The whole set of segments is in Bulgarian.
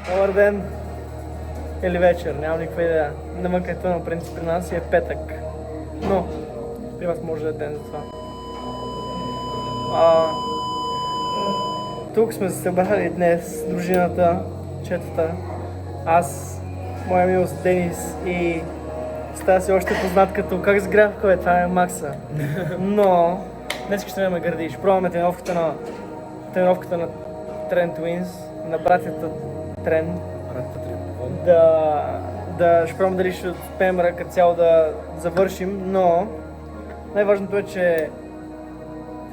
Добър ден или вечер, нямам никаква идея. Навън като на принцип при нас е петък. Но при вас може да е ден за това. Тук сме се събрали днес, дружината, четата. Аз, моя милост Денис и става си още познат като как с графика, бе, това е Макса. Но днес ще ме гърдиш. Пробваме тренировката на Трен Twins, на братята Трен. Ще пробвам дали ще успеем ръка цяло да завършим, но най-важното е, че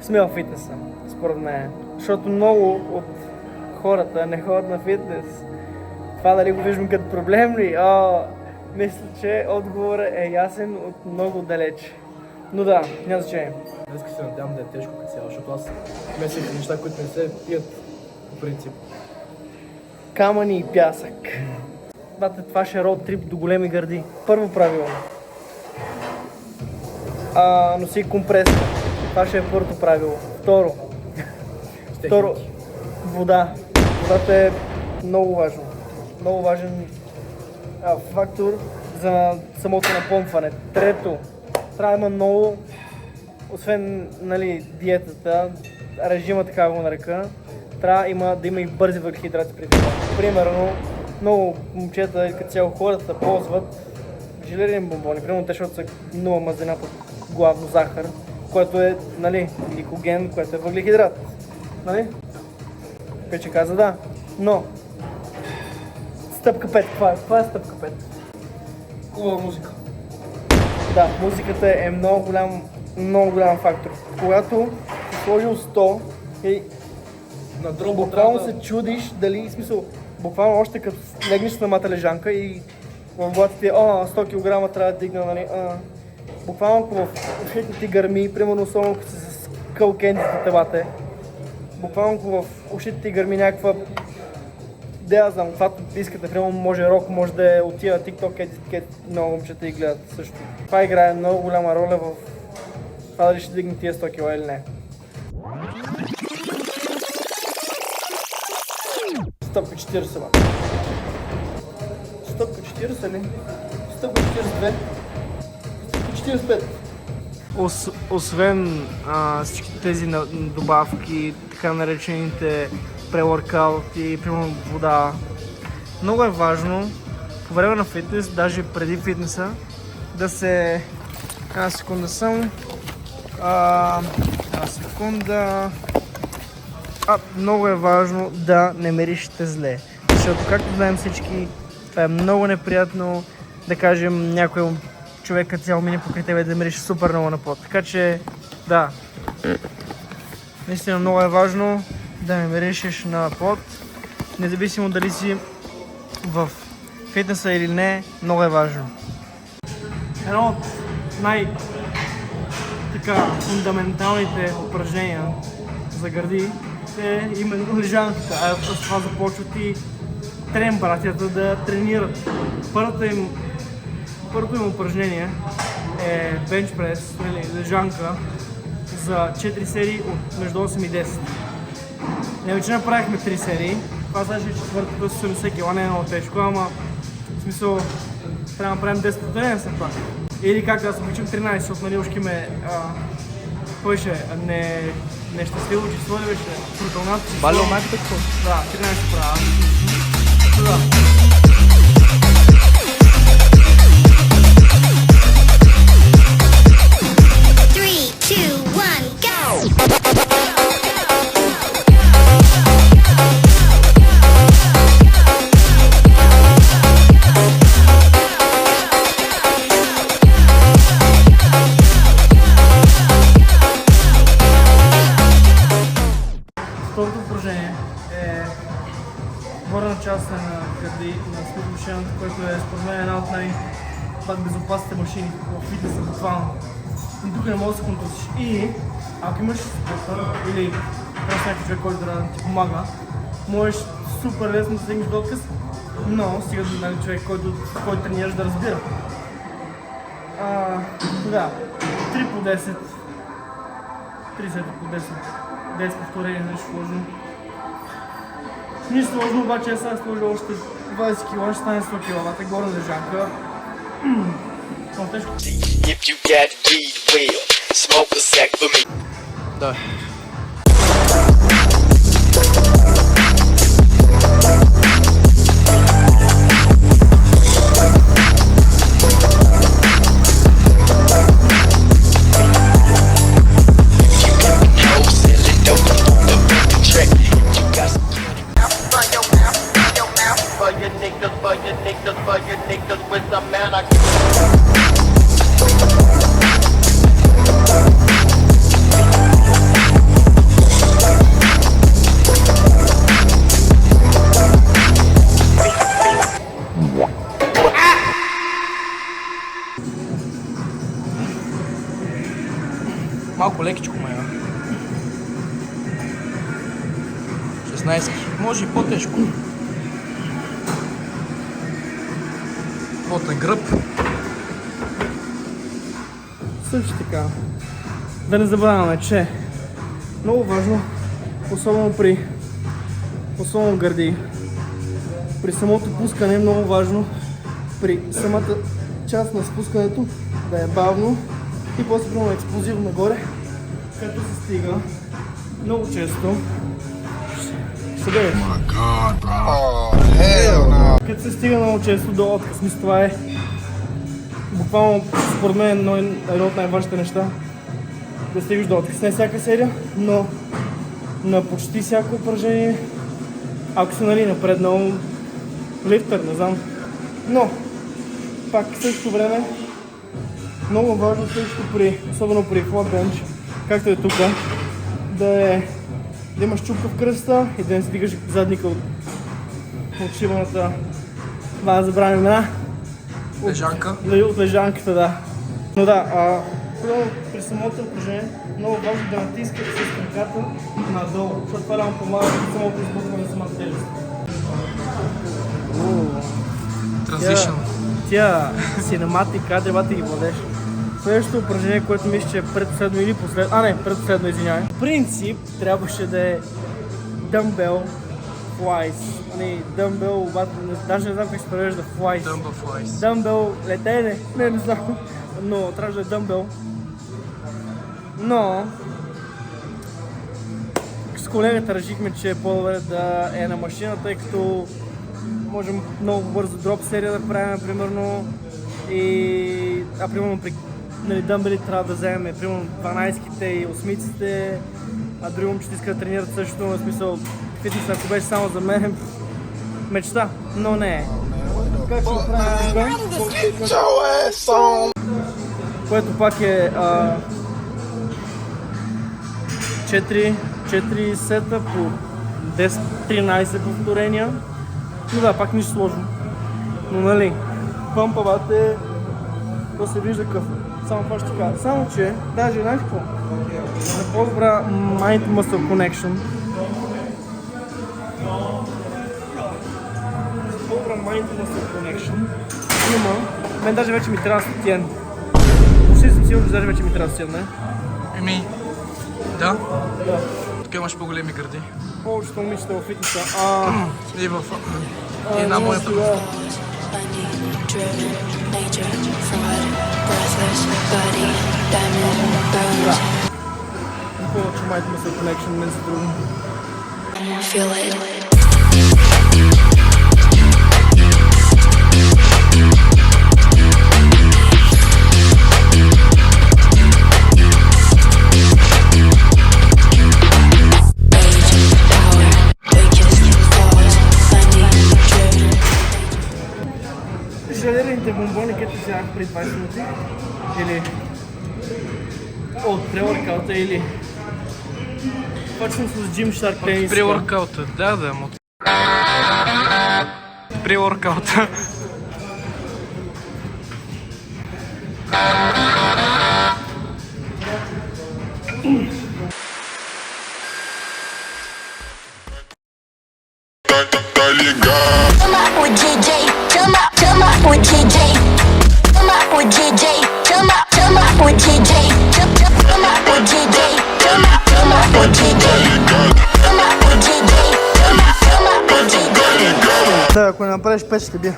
сме в фитнеса, според мен. Защото много от хората не ходят на фитнес. Това дали го виждам като проблем ли? Мисля, че отговорът е ясен от много далеч. Но да, няма значение. Днес се надявам да е тежко като цяло, защото аз месех неща, които не се пият по принцип. Камъни и пясък. Бате, това ще е роуд трип до големи гърди. Първо правило. Носи компреса. Това ще е първото правило. Второ, вода. Водата е много важно. Много важен фактор за самото напомпване. Трето, трябва да има много, освен диетата, режима така го нарека, трябва да има и бързи въглехидрати преди това. Примерно, много момчета и като цяло хората ползват желерини бомбони, примерно те, защото са 0 мазнина под главно захар, което е, гликоген, което е въглехидрат. Пече каза да, но стъпка 5, това е стъпка 5. Хубава музика. Да, музиката е много голям фактор. Когато си сложил 100 и на дробо буквално се чудиш дали, буквално още като легнеш на мата лежанка и в главата ти 100 кг трябва да дигна, буквално ако в ушите ти гърми, примерно особено като си с кълкенди по телата, буквално ако в ушите ти гърми някаква, да знам, каквато искате, примерно може рок, може да е отива TikTok, много момчета и гледат също. Това играе много голяма роля в това дали ще дигне тия 100 кг или не. Стъпка 40 бе. Стъпка 40 ли? Стъпка 42. Стъпка 45. Освен всички тези добавки, така наречените pre-workout и примерно вода, много е важно по време на фитнес, даже преди фитнеса, да се... Една секунда само. Много е важно да не миришете зле, защото както знаем всички, това е много неприятно, да кажем някой човек като цяло мине покрай тебе да мирише супер много на пот. Така че да, наистина много е важно да не миришеш на пот, независимо дали си в фитнеса или не, много е важно. Едно от фундаменталните упражнения за гърди е именно лежанката, с това започват и братята да тренират. Първото им упражнение е бенч прес, лежанка за 4 серии от между 8 и 10. Вече направихме 3 серии, това сега ще е четвъртата с 80 кг, не е много тежко, ама в смисъл трябва да направим 10 повторения след това. Или както аз обичам 13, защото ушки ме кой ще е нещастливо число ли беше? Протълнато число? Балио майката какво? Да, 13 права. Да. Второто упражнение е горна част на гърди на спорт машината, който е според мен една от най-безопасните машини в фитнеса буквално. И тук не можеш да се контузиш. И ако имаш спорта или просто някакъв човек, който да ти помага, можеш супер лесно да стигнеш до отказ, но стига до човек, който тренираш да разбира. Да, 3 по 10, 3 сета по 10, 10 повторения, нещо сложно. Нищо сложно, обаче сега сложа още 20 кг, ще стане 100 кг, горе лежанка. Това тежко. If you got weed, well, smoke a sack for me. Да. For your niggas with the man I Малко лекичко ме е. 16. Може и по-тежко. Плотен гръб. Също така, да не забравяме, че много важно, особено гърди, при самото пускане е много важно, при самата част на спускането да е бавно и после примерно експлозивно нагоре, като се стига много често. Ще гледаш. Като се стига много често до отказ, мисля, това е буквално според мен едно от най-важните неща. Да стигаш до отказ. Не всяка серия, но на почти всяко упражнение, ако си напреднал лифтър, не знам. Но, пак в същото време, много важно също особено при flat bench, както е тук, да имаш чупка в кръста и да не стигаш задника от шибаната, да забравим имена. Лежанка. От лежанката, да. Но да, при самото упражнение много важно да натискате с краката надолу, защото това реално помага за самото избухване на самата тежест. Транзишън. Тя синематика, дебата ги владеш. Следващото упражнение, което мисля, че е предпоследно или последно, предпоследно, извинявай. В принцип трябваше да е dumbbell flies. Dumbbell, обаче, даже не знам как се превежда flies. Dumbbell flies. Dumbbell летене, не знам, но трябваше да е dumbbell. Но с колегата решихме, че е по-добре да е на машина, тъй като можем много бързо дроп серия да правим, примерно. Примерно при дъмбели трябва да вземем примерно 12-ките и 8-ците, а други момчета искат да тренират също, в смисъл фитнес, ако беше само за мен, мечта, но не е. Как ще го правим тук? Което пак е 4 сета по 10-13 повторения. Но да, пак нищо сложно. Но нали, пъмпавате, то се вижда къв. Само това ще кажа. Само че, даже знаеш какво? За по-добра mind-muscle connection. За по-добра mind-muscle connection има. Мен даже вече ми трябва статиен. Почти съм сигурен, че даже вече ми трябва статиен, не? Да. Да. Тук имаш по-големи гърди. Повечето момичета в фитнеса. И на моята. Повече mind-muscle connection, между друго. Желерените бомбони, където вземах преди 20 минути, или от pre-workout или почвам с Gymshark тениска. Pre-workout, да, Pre-workout. Come up with JJ, come up with JJ, come up with JJ, come up with JJ, come up with JJ, come up with JJ, come up with JJ, come up with направиш 5 ще бия.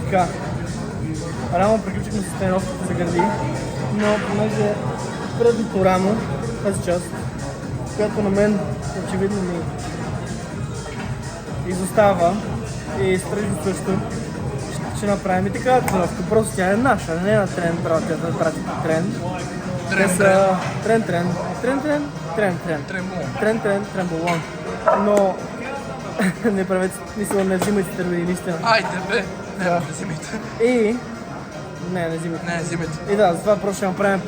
Така, рано приключихме с тренировката за гърди, но понеже предното рамо, тази част, която на мен очевидно ми изостава и стрижно също, ще направим и такава тренировка. Просто тя е наша, не е на трен, пратите трен. Тренболон. Но не правете смисъл, не взимайте стероиди, наистина. Айде бе! Не взимайте. И... Не взимайте. Не взимайте. И да, затова просто ще направим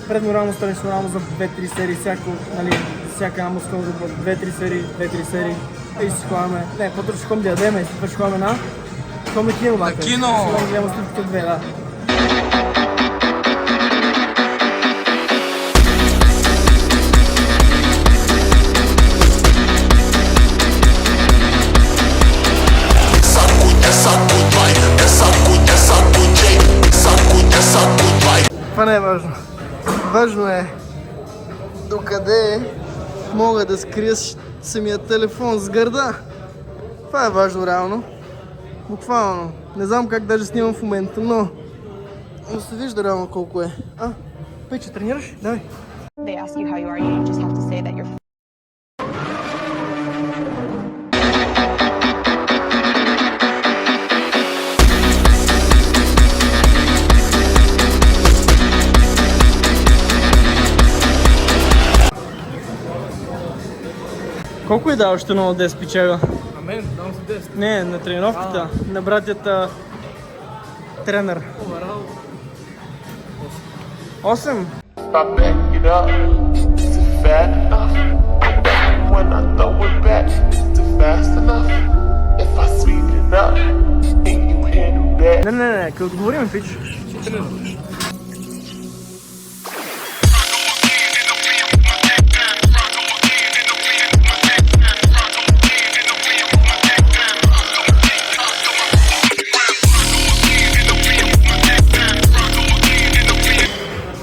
предно рамо, странично рамо за 2-3 серии, всяка една мускулна група, 2-3 серии, и ще ходим, не, по-трудно ще ходим да ядеме, и ще ходим на кино, бака. На кино! Ще ходим да гледаме след 2, да. Това не е важно. Важно е докъде мога да скрия самия телефон с гърда. Това е важно реално. Буквално. Не знам как даже снимам в момента, но се вижда реално колко е. Пече, тренираш? Давай. They ask you how you are, you just have to say that you're Колко е дал още на 10 печага? На мен дам си 10. Не, на тренировката, на братята тренер. 8? I back it up, is it fat enough? When I throw it back, is it fast enough? If I speed it up, can you handle that? Не, като отговорим, пич.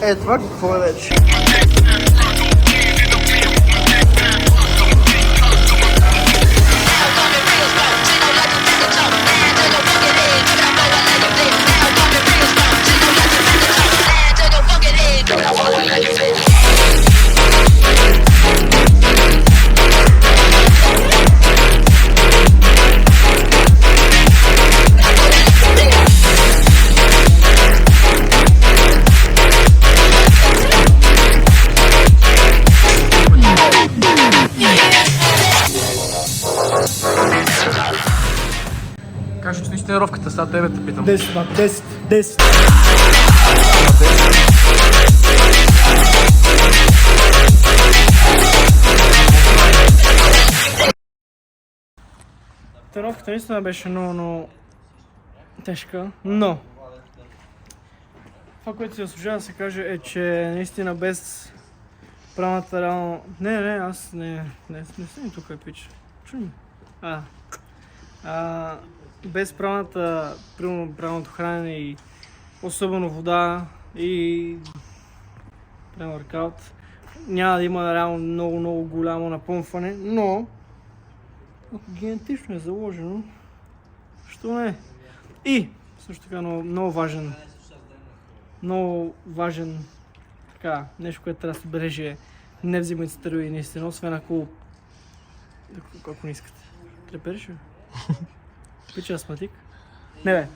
Е, това какво е вече? Как ще оцениш тренировката? Сега тебе те питам. 10, бак, 10. Тренировката наистина беше много тежка, но това, което си заслужава да се каже е, че наистина без правилната реално... Не, аз не съм тук, пич. Чуй. Без правилното хранене и особено вода и воркаут, няма да има реално много голямо напъмпване, но ако генетично е заложено, защо не? И също така много важен така, нещо, което трябва да се бележи е не взимайте стероиди наистина, освен ако не искате. Трепериш ли? Пича астматик? Не бе,